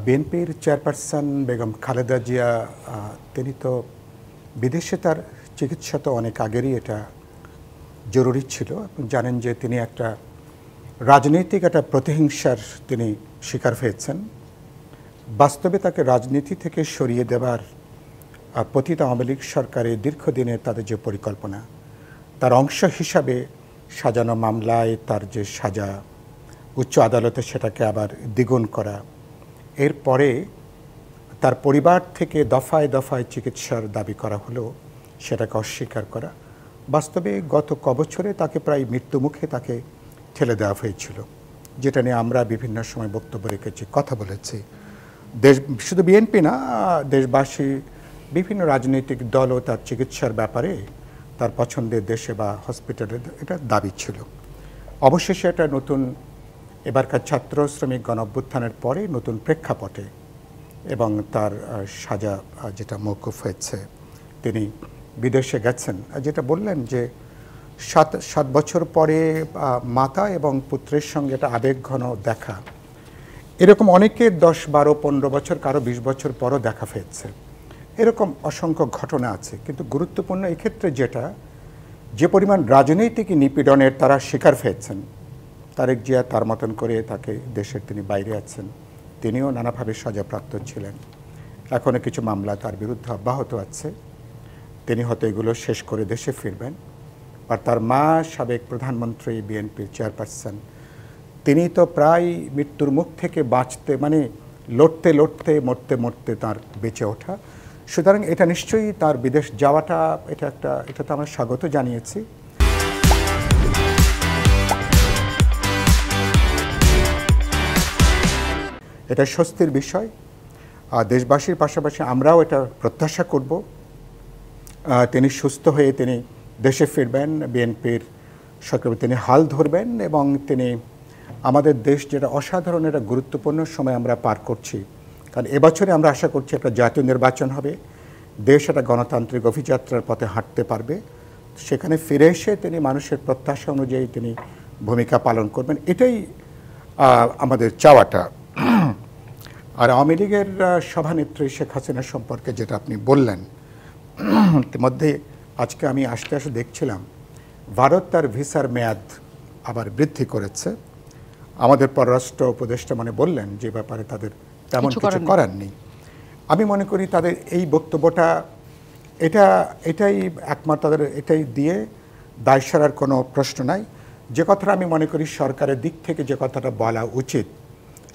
বিএনপির চেয়ারপারসন বেগম খালেদা জিয়া তিনি তো বিদেশে তার চিকিৎসা তো অনেক আগেরই এটা জরুরি ছিল। আপনি জানেন যে তিনি একটা রাজনৈতিক একটা প্রতিহিংসার তিনি শিকার হয়েছেন। বাস্তবে তাকে রাজনীতি থেকে সরিয়ে দেবার পতিত আওয়ামী লীগ সরকারের দীর্ঘদিনের তাদের যে পরিকল্পনা, তার অংশ হিসাবে সাজানো মামলায় তার যে সাজা, উচ্চ আদালতে সেটাকে আবার দ্বিগুণ করা, এরপরে তার পরিবার থেকে দফায় দফায় চিকিৎসার দাবি করা হলো, সেটাকে অস্বীকার করা। বাস্তবে গত কবছরে তাকে প্রায় মৃত্যুমুখে তাকে ঠেলে দেওয়া হয়েছিল, যেটা নিয়ে আমরা বিভিন্ন সময় বক্তব্য রেখেছি, কথা বলেছি। শুধু বিএনপি না, দেশবাসী বিভিন্ন রাজনৈতিক দলও তার চিকিৎসার ব্যাপারে তার পছন্দের দেশে বা হসপিটালে এটা দাবি ছিল। অবশেষে এটা নতুন এবারকার ছাত্র শ্রমিক গণ অভ্যুত্থানের পরে নতুন প্রেক্ষাপটে এবং তার সাজা যেটা মওকুফ হয়েছে, তিনি বিদেশে গেছেন। যেটা বললেন যে সাত বছর পরে মাতা এবং পুত্রের সঙ্গে একটা আবেগঘন দেখা, এরকম অনেকের 10, 12, 15 বছর, কারো 20 বছর পরও দেখা হয়েছে। এরকম অসংখ্য ঘটনা আছে, কিন্তু গুরুত্বপূর্ণ এক্ষেত্রে যেটা, যে পরিমাণ রাজনৈতিক নিপীড়নের তারা শিকার হয়েছেন। তারেক জিয়া তার মতন করে তাকে দেশের তিনি বাইরে আছেন, তিনিও নানাভাবে সাজাপ্রাপ্ত ছিলেন। এখনও কিছু মামলা তার বিরুদ্ধে অব্যাহত আছে, তিনি হয়তো এগুলো শেষ করে দেশে ফিরবেন। আর তার মা সাবেক প্রধানমন্ত্রী, বিএনপির চেয়ারপারসন, তিনি তো প্রায় মৃত্যুর মুখ থেকে বাঁচতে লড়তে লড়তে মরতে মরতে তার বেঁচে ওঠা। সুতরাং এটা নিশ্চয়ই তার বিদেশ যাওয়াটা এটা তো আমরা স্বাগত জানিয়েছি। এটা স্বস্তির বিষয়। দেশবাসীর পাশাপাশি আমরাও এটা প্রত্যাশা করব তিনি সুস্থ হয়ে তিনি দেশে ফিরবেন, বিএনপির সরকার তিনি হাল ধরবেন এবং তিনি আমাদের দেশ যেটা অসাধারণ একটা গুরুত্বপূর্ণ সময় আমরা পার করছি। কারণ এবছরে আমরা আশা করছি একটা জাতীয় নির্বাচন হবে, দেশ একটা গণতান্ত্রিক অভিযাত্রার পথে হাঁটতে পারবে। সেখানে ফিরে এসে তিনি মানুষের প্রত্যাশা অনুযায়ী তিনি ভূমিকা পালন করবেন, এটাই আমাদের চাওয়াটা। আর আওয়ামী লীগের সভানেত্রী শেখ হাসিনা সম্পর্কে যেটা আপনি বললেন, ইতিমধ্যে আজকে আমি আসতে দেখছিলাম ভারত তার ভিসার মেয়াদ আবার বৃদ্ধি করেছে। আমাদের পররাষ্ট্র উপদেষ্টা বললেন যে ব্যাপারে তাদের তেমন কিছু করার নেই। আমি মনে করি তাদের এই বক্তব্যটা এটাই একমাত্র তাদের এটাই দিয়ে দায় সারার কোনো প্রশ্ন নাই। যে কথাটা আমি মনে করি সরকারের দিক থেকে যে কথাটা বলা উচিত,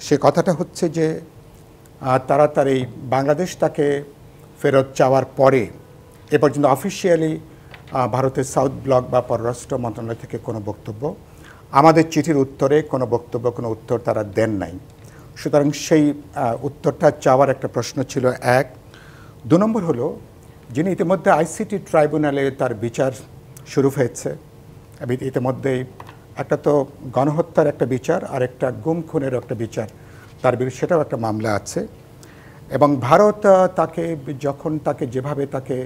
সে কথাটা হচ্ছে যে তারা তার এই বাংলাদেশ তাকে ফেরত চাওয়ার পরে এ পর্যন্ত অফিসিয়ালি ভারতের সাউথ ব্লক বা পররাষ্ট্র মন্ত্রণালয় থেকে কোনো বক্তব্য, আমাদের চিঠির উত্তরে কোনো বক্তব্য, কোনো উত্তর তারা দেন নাই। সুতরাং সেই উত্তরটা চাওয়ার একটা প্রশ্ন ছিল, এক। 2 নম্বর হলো, যিনি ইতিমধ্যে আইসিটি ট্রাইব্যুনালে তার বিচার শুরু হয়েছে, ইতিমধ্যেই একটা তো গণহত্যার একটা বিচার আর একটা গুম খুনের একটা বিচার, তার বিরুদ্ধে সেটাও একটা মামলা আছে। এবং ভারত তাকে যেভাবে তাকে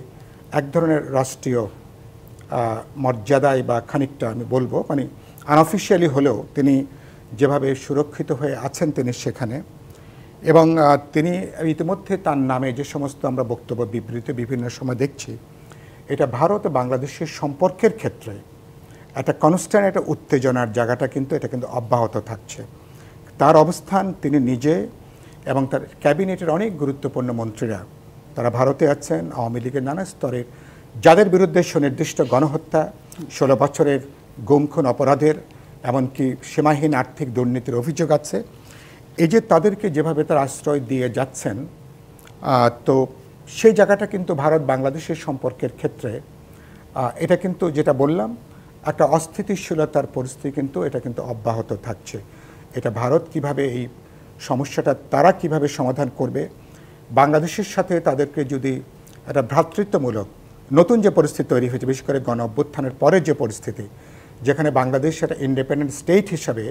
এক ধরনের রাষ্ট্রীয় মর্যাদায় বা খানিকটা আমি বলবো আনঅফিসিয়ালি হলেও তিনি যেভাবে সুরক্ষিত হয়ে আছেন তিনি সেখানে, এবং তিনি ইতিমধ্যে তার নামে যে সমস্ত আমরা বক্তব্য বিবৃতি বিভিন্ন সময় দেখছি, এটা ভারত ও বাংলাদেশের সম্পর্কের ক্ষেত্রে একটা কনস্ট্যান্ট একটা উত্তেজনার জায়গাটা কিন্তু এটা কিন্তু অব্যাহত থাকছে। তার অবস্থান, তিনি নিজে এবং তার ক্যাবিনেটের অনেক গুরুত্বপূর্ণ মন্ত্রীরা তারা ভারতে আছেন, আওয়ামী লীগের নানা স্তরের, যাদের বিরুদ্ধে সুনির্দিষ্ট গণহত্যা, 16 বছরের গুম খুন অপরাধের, এমনকি সীমাহীন আর্থিক দুর্নীতির অভিযোগ আছে। এই যে তাদেরকে যেভাবে তারা আশ্রয় দিয়ে যাচ্ছেন, তো সেই জায়গাটা কিন্তু ভারত বাংলাদেশের সম্পর্কের ক্ষেত্রে এটা কিন্তু যেটা বললাম একটা অস্থিতিশীলতার পরিস্থিতি কিন্তু এটা কিন্তু অব্যাহত থাকছে। এটা ভারত কিভাবে এই সমস্যাটা তারা কিভাবে সমাধান করবে, বাংলাদেশের সাথে তাদেরকে যদি একটা ভ্রাতৃত্বমূলক নতুন যে পরিস্থিতি তৈরি হয়েছে, বিশেষ করে গণ অভ্যুত্থানের পরে যে পরিস্থিতি, যেখানে বাংলাদেশ একটা ইন্ডিপেন্ডেন্ট স্টেট হিসাবে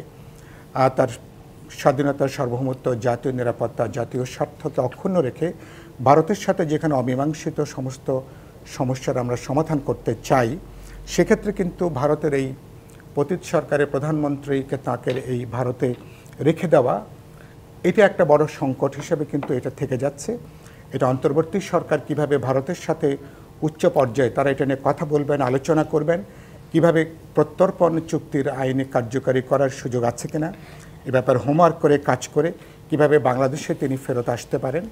তার স্বাধীনতা, সার্বভৌমত্ব, জাতীয় নিরাপত্তা, জাতীয় স্বার্থকে অক্ষুণ্ণ রেখে ভারতের সাথে যেখানে অমীমাংসিত সমস্ত সমস্যার আমরা সমাধান করতে চাই, সেক্ষেত্রে কিন্তু ভারতের এই পতিত সরকারের প্রধানমন্ত্রীকে তাকে এই ভারতে রেখে দেওয়া এটা একটা বড় সংকট হিসেবে কিন্তু এটা থেকে যাচ্ছে। এটা অন্তর্বর্তী সরকার কিভাবে ভারতের সাথে উচ্চ পর্যায়ে তারা এটা নিয়ে কথা বলবেন, আলোচনা করবেন, কিভাবে প্রত্যর্পণ চুক্তির আইনে কার্যকারী করার সুযোগ আছে কিনা, এ ব্যাপারে হোমওয়ার্ক করে কাজ করে কিভাবে বাংলাদেশে তিনি ফেরত আসতে পারেন